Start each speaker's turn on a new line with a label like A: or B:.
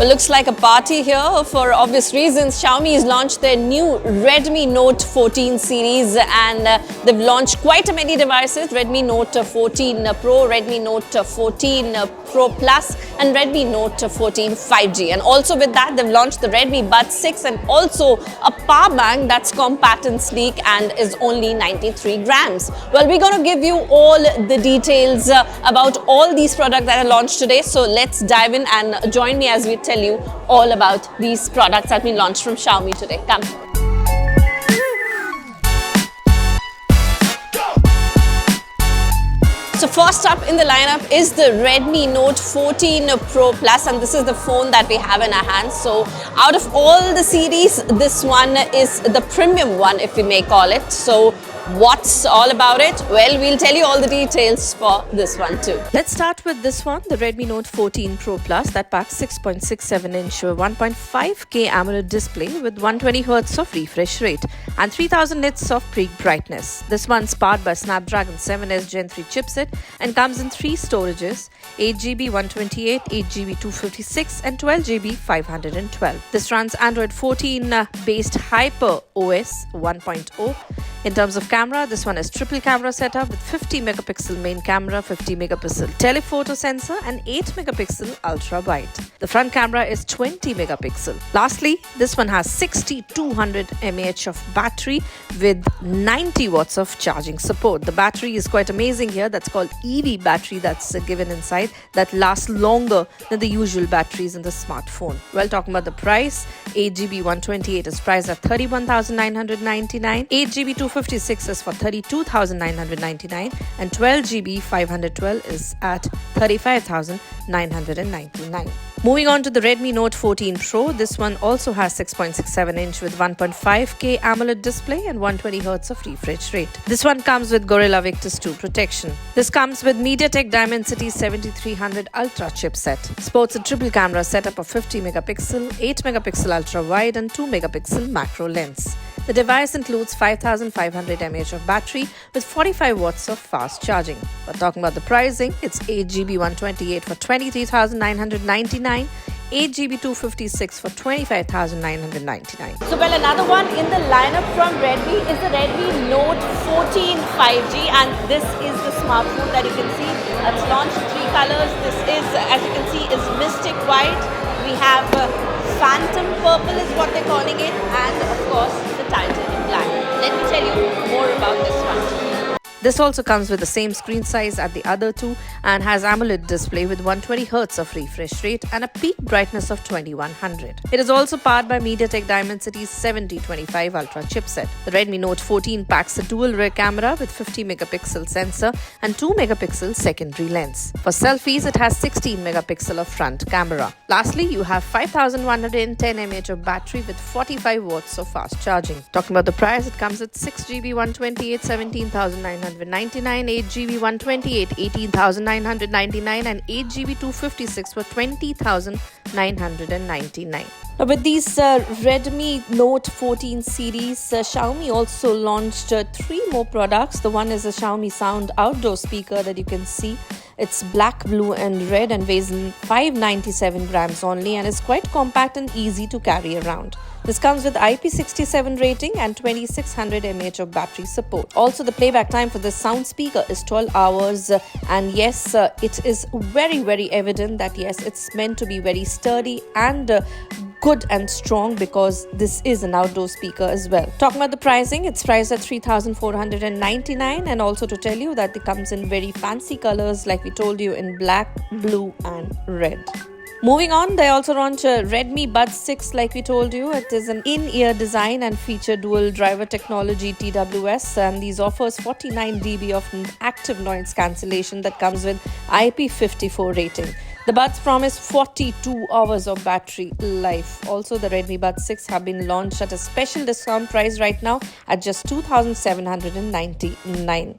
A: Well, looks like a party here for obvious reasons. Xiaomi has launched their new Redmi Note 14 series and they've launched quite many devices. Redmi Note 14 Pro, Redmi Note 14 Pro Plus and Redmi Note 14 5G. And also with that, they've launched the Redmi Buds 6 and also a power bank that's compact and sleek and is only 93 grams. Well, we're going to give you all the details about all these products that are launched today. So let's dive in and join me as we tell you all about these products that we launched from Xiaomi today. Come. So first up in the lineup is the Redmi Note 14 Pro Plus, and this is the phone that we have in our hands. So out of all the series, this one is the premium one, if we may call it. So what's all about it? Well, we'll tell you all the details for this one too.
B: Let's start with this one, the Redmi Note 14 Pro Plus that packs 6.67-inch 1.5K AMOLED display with 120Hz of refresh rate and 3000 nits of peak brightness. This one's powered by Snapdragon 7S Gen 3 chipset and comes in 3 storages, 8GB 128, 8GB 256 and 12GB 512. This runs Android 14 based Hyper OS 1.0. In terms of camera, this one is triple camera setup with 50 megapixel main camera, 50 megapixel telephoto sensor and 8 megapixel ultra wide. The front camera is 20 megapixel. Lastly, this one has 6200 mAh of battery with 90 watts of charging support. The battery is quite amazing here. That's called EV battery that's given inside that lasts longer than the usual batteries in the smartphone. Well, talking about the price, 8GB 128 is priced at 31,999, 8GB 256 is for 32,999 and 12GB 512 is at 35,999. Moving on to the Redmi Note 14 Pro, this one also has 6.67-inch with 1.5K AMOLED display and 120Hz of refresh rate. This one comes with Gorilla Victus 2 protection. This comes with MediaTek Dimensity 7300 Ultra chipset. Sports a triple camera setup of 50 megapixel, 8 megapixel ultra wide and 2 megapixel macro lens. The device includes 5500 mAh of battery with 45 watts of fast charging. But talking about the pricing, it's 8GB 128 for 23,999, 8GB 256 for 25,999.
A: So well, another one in the lineup from Redmi is the Redmi Note 14 5G, and this is the smartphone that you can see. It's launched in 3 colors. This is, as you can see, is Mystic White. We have Phantom Purple is what they're calling it, and of course the Titanium Black. Let me tell you more about this one.
B: This also comes with the same screen size at the other two and has AMOLED display with 120Hz of refresh rate and a peak brightness of 2100. It is also powered by MediaTek Dimensity 7025 Ultra chipset. The Redmi Note 14 packs a dual rear camera with 50 megapixel sensor and 2 megapixel secondary lens. For selfies, it has 16 megapixel of front camera. Lastly, you have 5110 mAh of battery with 45 watts of fast charging. Talking about the price, it comes with 6GB 128 17,999, 8GB 128 18,999 and 8GB 256 for 20,999. Now with these Redmi Note 14 series, Xiaomi also launched 3 more products. The one is a Xiaomi Sound outdoor speaker that you can see. It's black, blue and red and weighs 597 grams only and is quite compact and easy to carry around. This comes with IP67 rating and 2600 mAh of battery support. Also, the playback time for this sound speaker is 12 hours and yes, it is very evident that yes, it's meant to be very sturdy and good and strong because this is an outdoor speaker as well. Talking about the pricing, it's priced at 3,499 and also to tell you that it comes in very fancy colors like we told you in black, blue and red. Moving on, they also launched Redmi Buds 6 like we told you. It is an in-ear design and feature dual driver technology TWS and these offers 49 dB of active noise cancellation that comes with IP54 rating. The Buds promise 42 hours of battery life. Also, the Redmi Buds 6 have been launched at a special discount price right now at just 2,799.